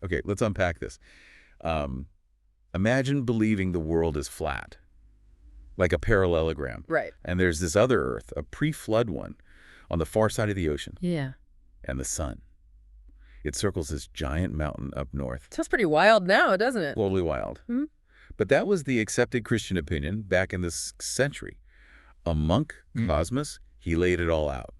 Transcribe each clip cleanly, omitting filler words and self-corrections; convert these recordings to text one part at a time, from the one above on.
Okay, let's unpack this. Um, Imagine believing the world is flat, like a parallelogram. Right. And there's this other Earth, a pre-flood one, on the far side of the ocean, Yeah. and the sun. It circles this giant mountain up north. Sounds pretty wild now, doesn't it? Totally wild. Hmm? But that was the accepted Christian opinion back in this century. A monk, Cosmas, he laid it all out,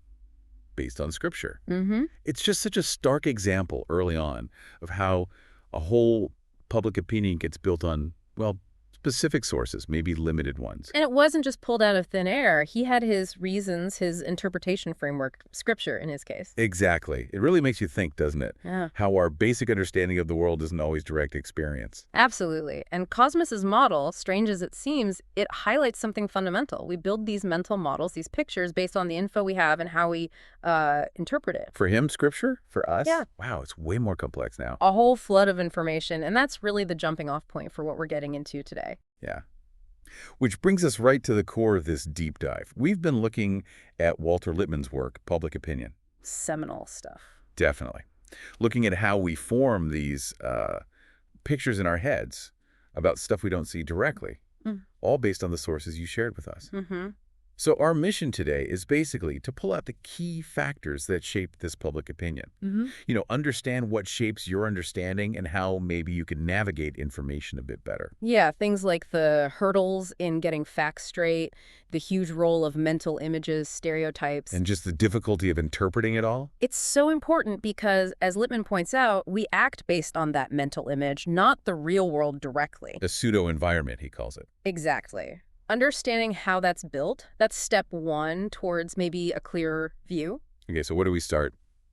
based on Scripture. Mm-hmm. It's just such a stark example early on of how a whole public opinion gets built on, well, specific sources, maybe limited ones. And it wasn't just pulled out of thin air. He had his reasons, his interpretation framework, scripture in his case. Exactly. It really makes you think, doesn't it? Yeah. How our basic understanding of the world isn't always direct experience. Absolutely. And Cosmos's model, strange as it seems, it highlights something fundamental. We build these mental models, these pictures, based on the info we have and how we interpret it. For him, Scripture? For us? Yeah. Wow, it's way more complex now. A whole flood of information, and that's really the jumping off point for what we're getting into today. Yeah. Which brings us right to the core of this deep dive. We've been looking at Walter Lippmann's work, Public Opinion. Seminal stuff. Definitely. Looking at how we form these pictures in our heads about stuff we don't see directly, all based on the sources you shared with us. Mm-hmm. So our mission today is basically to pull out the key factors that shape this public opinion. Mm-hmm. Understand what shapes your understanding and how maybe you can navigate information a bit better. Yeah, things like the hurdles in getting facts straight, the huge role of mental images, stereotypes. And just the difficulty of interpreting it all. It's so important because, as Lippmann points out, we act based on that mental image, not the real world directly. A pseudo-environment, he calls it. Exactly. Understanding how that's built, that's step one towards maybe a clearer view. Okay, so where do we start?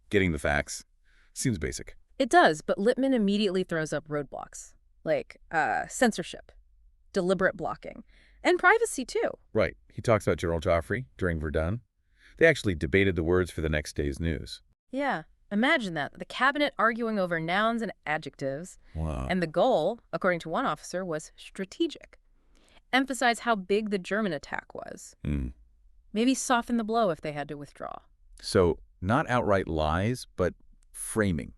Getting the facts. Seems basic. It does, but Lippmann immediately throws up roadblocks, like censorship, deliberate blocking, and privacy too. Right. He talks about General Joffrey during Verdun. They actually debated the words for the next day's news. Yeah, imagine that. The cabinet arguing over nouns and adjectives. Wow. And the goal, according to one officer, was strategic. Emphasize how big the German attack was. Maybe soften the blow if they had to withdraw. So not outright lies, but framing,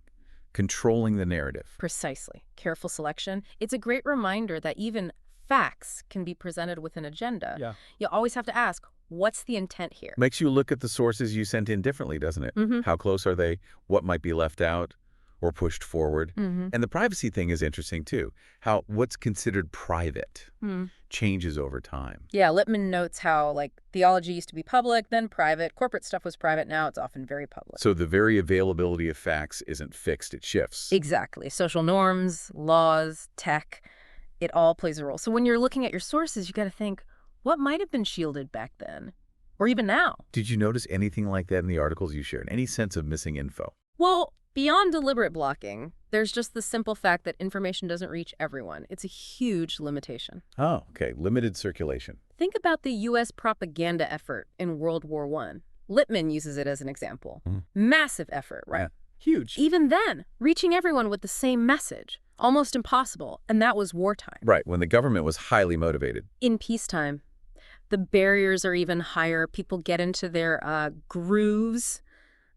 controlling the narrative. Precisely. Careful selection. It's a great reminder that even facts can be presented with an agenda. Yeah. You always have to ask, what's the intent here? Makes you look at the sources you sent in differently, doesn't it? How close are they? What might be left out or pushed forward? And the privacy thing is interesting, too. How what's considered private changes over time. Yeah, Lippmann notes how, theology used to be public, then private. Corporate stuff was private. Now it's often very public. So the very availability of facts isn't fixed. It shifts. Exactly. Social norms, laws, tech, it all plays a role. So when you're looking at your sources, you got to think, what might have been shielded back then? Or even now? Did you notice anything like that in the articles you shared? Any sense of missing info? Well, beyond deliberate blocking, there's just the simple fact that information doesn't reach everyone. It's a huge limitation. Oh, okay. Limited circulation. Think about the U.S. propaganda effort in World War I. Lippmann uses it as an example. Massive effort, right? Yeah. Huge. Even then, reaching everyone with the same message, almost impossible, and that was wartime. Right, when the government was highly motivated. In peacetime, the barriers are even higher. People get into their grooves,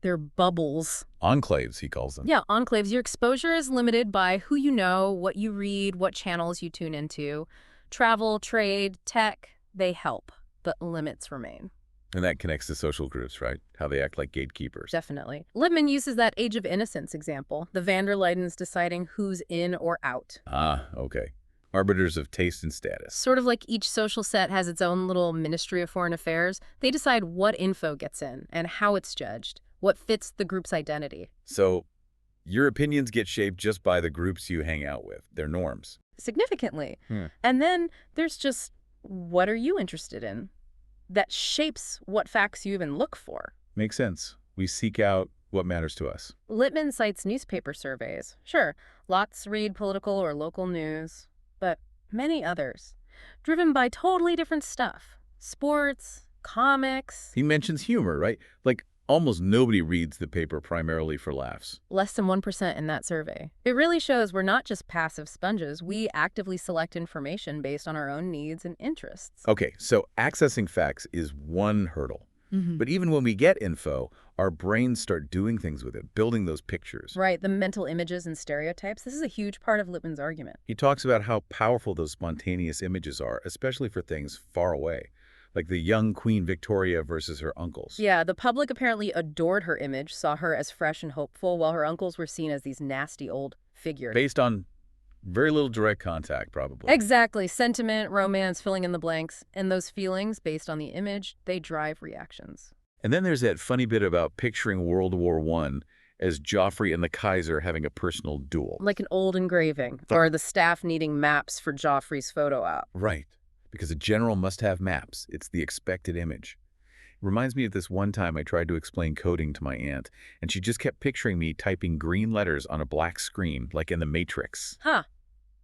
their bubbles. Enclaves, he calls them. Yeah, enclaves. Your exposure is limited by who you know, what you read, what channels you tune into. Travel, trade, tech, they help, but limits remain. And that connects to social groups, right? How they act like gatekeepers. Definitely. Lippmann uses that age of innocence example, the van der Leydens deciding who's in or out. Ah, okay. Arbiters of taste and status. Sort of like each social set has its own little Ministry of Foreign Affairs. They decide what info gets in and how it's judged, what fits the group's identity. So your opinions get shaped just by the groups you hang out with, their norms. Significantly. And then there's just, what are you interested in? That shapes what facts you even look for. Makes sense. We seek out what matters to us. Lippmann cites newspaper surveys. Sure, lots read political or local news, but many others, driven by totally different stuff. Sports, comics. He mentions humor, right? Like almost nobody reads the paper primarily for laughs. Less than 1% in that survey. It really shows we're not just passive sponges. We actively select information based on our own needs and interests. Okay, so accessing facts is one hurdle. But even when we get info, our brains start doing things with it, building those pictures. Right, the mental images and stereotypes. This is a huge part of Lippmann's argument. He talks about how powerful those spontaneous images are, especially for things far away, like the young Queen Victoria versus her uncles. Yeah, the public apparently adored her image, saw her as fresh and hopeful, while her uncles were seen as these nasty old figures. Based on very little direct contact, probably. Exactly. Sentiment, romance, filling in the blanks. And those feelings, based on the image, they drive reactions. And then there's that funny bit about picturing World War I as Joffrey and the Kaiser having a personal duel. Like an old engraving, or the staff needing maps for Joffrey's photo op. Right. Because a general must have maps. It's the expected image. It reminds me of this one time I tried to explain coding to my aunt, and she just kept picturing me typing green letters on a black screen, like in The Matrix. Huh.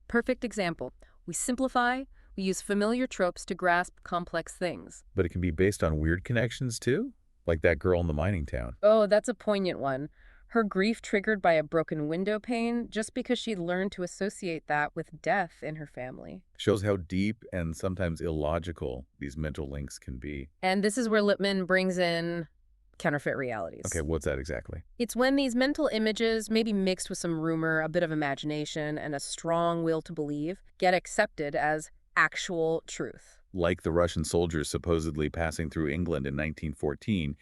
Perfect example. We simplify, we use familiar tropes to grasp complex things. But it can be based on weird connections, too? Like that girl in the mining town. Oh, that's a poignant one. Her grief triggered by a broken window pane just because she'd learned to associate that with death in her family. Shows how deep and sometimes illogical these mental links can be. And this is where Lippmann brings in counterfeit realities. Okay, what's that exactly? It's when these mental images, maybe mixed with some rumor, a bit of imagination, and a strong will to believe, get accepted as actual truth. Like the Russian soldiers supposedly passing through England in 1914,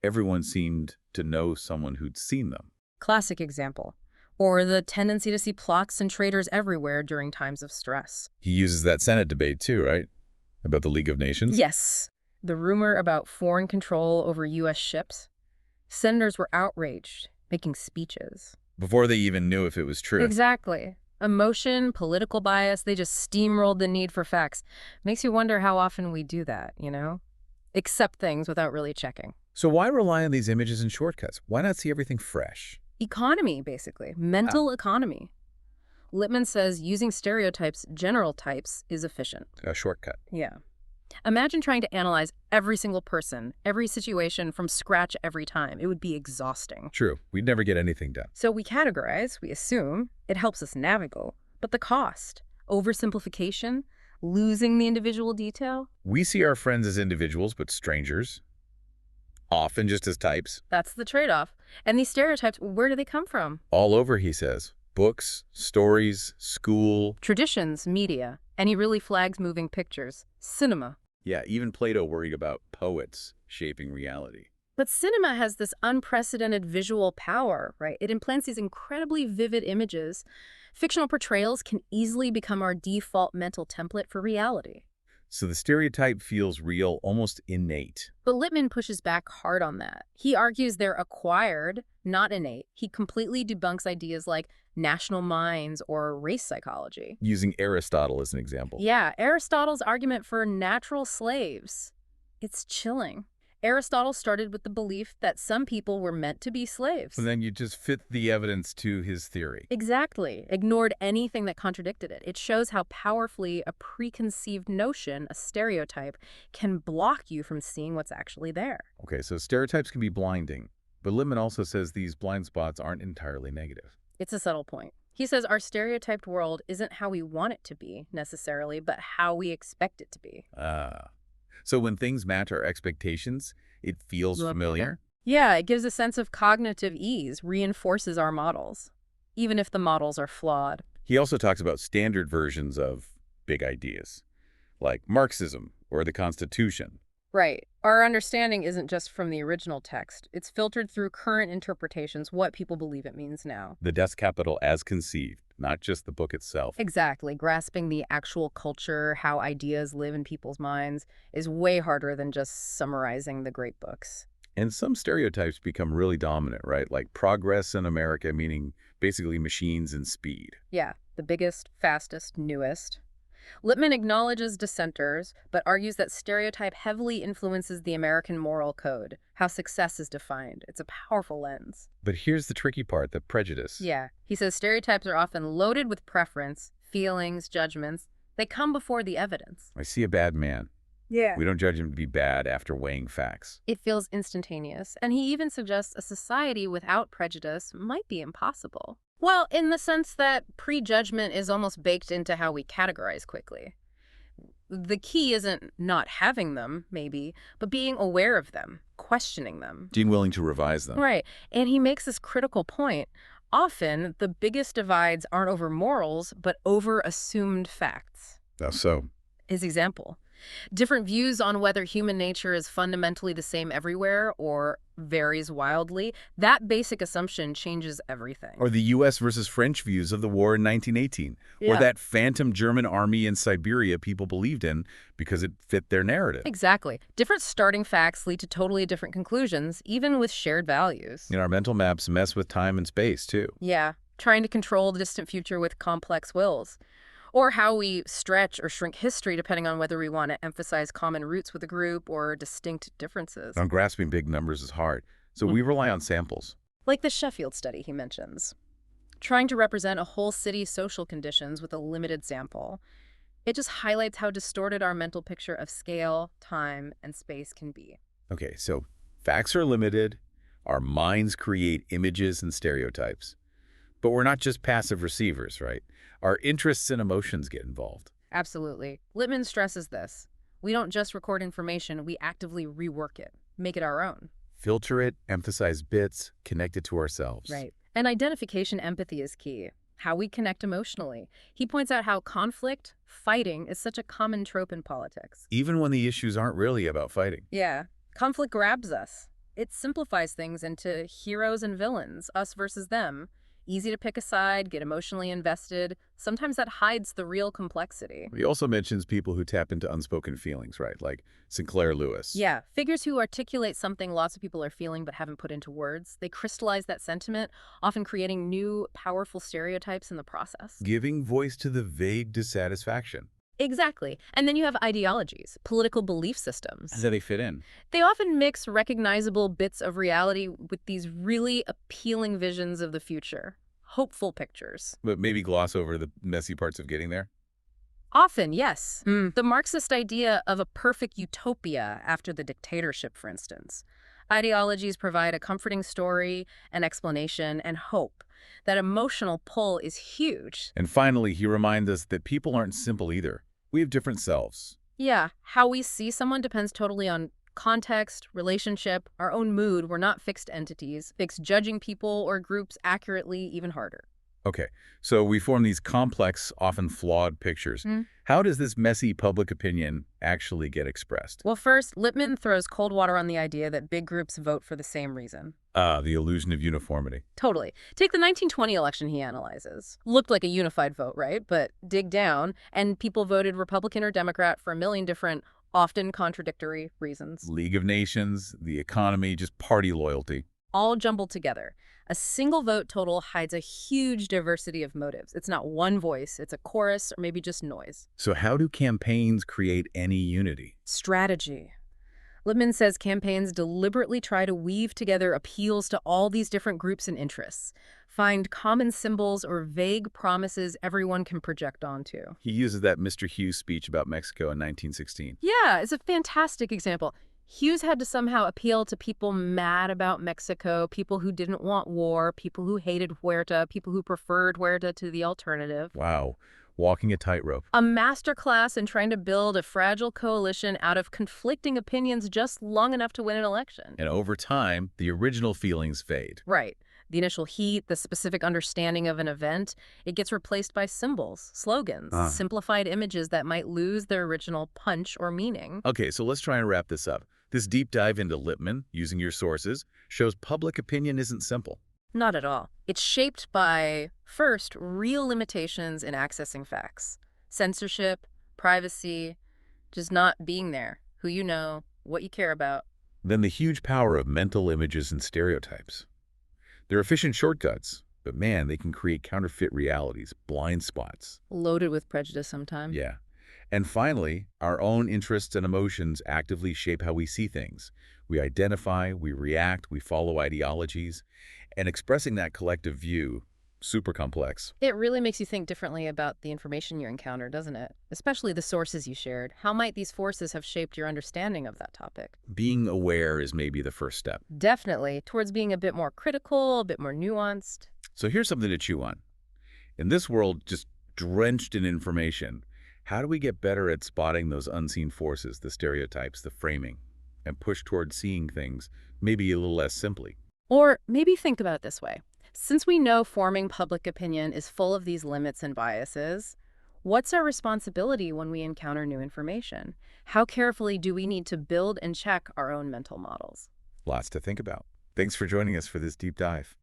everyone seemed to know someone who'd seen them. Classic example. Or the tendency to see plots and traitors everywhere during times of stress. He uses that Senate debate too, right? About the League of Nations? Yes. The rumor about foreign control over U.S. ships. Senators were outraged, making speeches. Before they even knew if it was true. Exactly. Emotion, political bias, they just steamrolled the need for facts. Makes you wonder how often we do that, you know? Accept things without really checking. So why rely on these images and shortcuts? Why not see everything fresh? Economy, basically. Mental economy. Lippmann says using stereotypes, general types, is efficient. A shortcut. Yeah. Imagine trying to analyze every single person, every situation from scratch every time. It would be exhausting. True. We'd never get anything done. So we categorize, we assume, it helps us navigate. But the cost, oversimplification, losing the individual detail, We see our friends as individuals, but strangers. Often just as types. that's the trade-off. And these stereotypes, where do they come from? All over, he says. Books, stories, school. Traditions, media, and he really flags moving pictures, cinema. Yeah, even Plato worried about poets shaping reality. But cinema has this unprecedented visual power, right? It implants these incredibly vivid images. Fictional portrayals can easily become our default mental template for reality. So the stereotype feels real, almost innate. But Lippmann pushes back hard on that. He argues they're acquired, not innate. He completely debunks ideas like national minds or race psychology. Using Aristotle as an example. Yeah, Aristotle's argument for natural slaves. It's chilling. Aristotle started with the belief that some people were meant to be slaves. And then you just fit the evidence to his theory. Exactly. Ignored anything that contradicted it. It shows how powerfully a preconceived notion, a stereotype, can block you from seeing what's actually there. Okay, so stereotypes can be blinding, but Lippmann also says these blind spots aren't entirely negative. It's a subtle point. He says our stereotyped world isn't how we want it to be, necessarily, but how we expect it to be. So when things match our expectations, it feels familiar? Yeah, it gives a sense of cognitive ease, reinforces our models, even if the models are flawed. He also talks about standard versions of big ideas, like Marxism or the Constitution. Right. Our understanding isn't just from the original text. It's filtered through current interpretations, what people believe it means now. The Das Kapital as conceived, not just the book itself. Exactly. Grasping the actual culture, how ideas live in people's minds, is way harder than just summarizing the great books. And some stereotypes become really dominant, right? Like progress in America, meaning basically machines and speed. Yeah, the biggest, fastest, newest. Lippmann acknowledges dissenters, but argues that stereotype heavily influences the American moral code, how success is defined. It's a powerful lens. But here's the tricky part, the prejudice. Yeah, he says stereotypes are often loaded with preference, feelings, judgments. They come before the evidence. I see a bad man. Yeah. We don't judge him to be bad after weighing facts. It feels instantaneous, and he even suggests a society without prejudice might be impossible. Well, in the sense that prejudgment is almost baked into how we categorize quickly. the key isn't not having them, maybe, but being aware of them, questioning them. Being willing to revise them. Right. And he makes this critical point. Often, the biggest divides aren't over morals, but over assumed facts. How so? His example. Different views on whether human nature is fundamentally the same everywhere or varies wildly, that basic assumption changes everything. Or the U.S. versus French views of the war in 1918. Yeah. Or that phantom German army in Siberia people believed in because it fit their narrative. Exactly. Different starting facts lead to totally different conclusions, even with shared values. And our mental maps mess with time and space, too. Yeah, trying to control the distant future with complex wills. Or how we stretch or shrink history depending on whether we want to emphasize common roots with a group or distinct differences. And grasping big numbers is hard, so we rely on samples. Like the Sheffield study he mentions. Trying to represent a whole city's social conditions with a limited sample. It just highlights how distorted our mental picture of scale, time, and space can be. Okay, so facts are limited, our minds create images and stereotypes. But we're not just passive receivers, right? Our interests and emotions get involved. Absolutely. Lippmann stresses this. We don't just record information, we actively rework it, make it our own. Filter it, emphasize bits, connect it to ourselves. Right. And identification empathy is key. How we connect emotionally. He points out how conflict, fighting, is such a common trope in politics. Even when the issues aren't really about fighting. Yeah. Conflict grabs us. It simplifies things into heroes and villains, us versus them. Easy to pick a side, get emotionally invested. Sometimes that hides the real complexity. He also mentions people who tap into unspoken feelings, right? Like Sinclair Lewis. Yeah, figures who articulate something lots of people are feeling but haven't put into words. They crystallize that sentiment, often creating new, powerful stereotypes in the process. Giving voice to the vague dissatisfaction. Exactly. And then you have ideologies, political belief systems. How do they fit in? They often mix recognizable bits of reality with these really appealing visions of the future. Hopeful pictures. But maybe gloss over the messy parts of getting there? Often, yes. The Marxist idea of a perfect utopia after the dictatorship, for instance. Ideologies provide a comforting story, an explanation, and hope. That emotional pull is huge. And finally, he reminds us that people aren't simple either. We have different selves. Yeah, how we see someone depends totally on context, relationship, our own mood. We're not fixed entities. Makes judging people or groups accurately even harder. Okay, so we form these complex, often flawed pictures. How does this messy public opinion actually get expressed? Well, first, Lippmann throws cold water on the idea that big groups vote for the same reason. The illusion of uniformity. Totally. Take the 1920 election he analyzes. Looked like a unified vote, right? But dig down, and people voted Republican or Democrat for a million different, often contradictory reasons. League of Nations, the economy, just party loyalty. All jumbled together. A single vote total hides a huge diversity of motives. It's not one voice, it's a chorus or maybe just noise. So how do campaigns create any unity? Strategy. Lippmann says campaigns deliberately try to weave together appeals to all these different groups and interests, find common symbols or vague promises everyone can project onto. He uses that Mr. Hughes speech about Mexico in 1916. Yeah, it's a fantastic example. Hughes had to somehow appeal to people mad about Mexico, people who didn't want war, people who hated Huerta, people who preferred Huerta to the alternative. Wow, walking a tightrope. A masterclass in trying to build a fragile coalition out of conflicting opinions just long enough to win an election. And over time, the original feelings fade. Right. The initial heat, the specific understanding of an event, it gets replaced by symbols, slogans, simplified images that might lose their original punch or meaning. Okay, so let's try and wrap this up. This deep dive into Lippmann, using your sources, shows public opinion isn't simple. Not at all. It's shaped by, first, real limitations in accessing facts. Censorship, privacy, just not being there, who you know, what you care about. Then the huge power of mental images and stereotypes. They're efficient shortcuts, but man, they can create counterfeit realities, blind spots. Loaded with prejudice sometimes. Yeah. And finally, our own interests and emotions actively shape how we see things. We identify, we react, we follow ideologies, and expressing that collective view, super complex. It really makes you think differently about the information you encounter, doesn't it? Especially the sources you shared. How might these forces have shaped your understanding of that topic? Being aware is maybe the first step. Definitely, towards being a bit more critical, a bit more nuanced. So here's something to chew on. In this world just drenched in information, How do we get better at spotting those unseen forces, the stereotypes, the framing, and push toward seeing things maybe a little less simply? Or maybe think about it this way. Since we know forming public opinion is full of these limits and biases, what's our responsibility when we encounter new information? How carefully do we need to build and check our own mental models? Lots to think about. Thanks for joining us for this deep dive.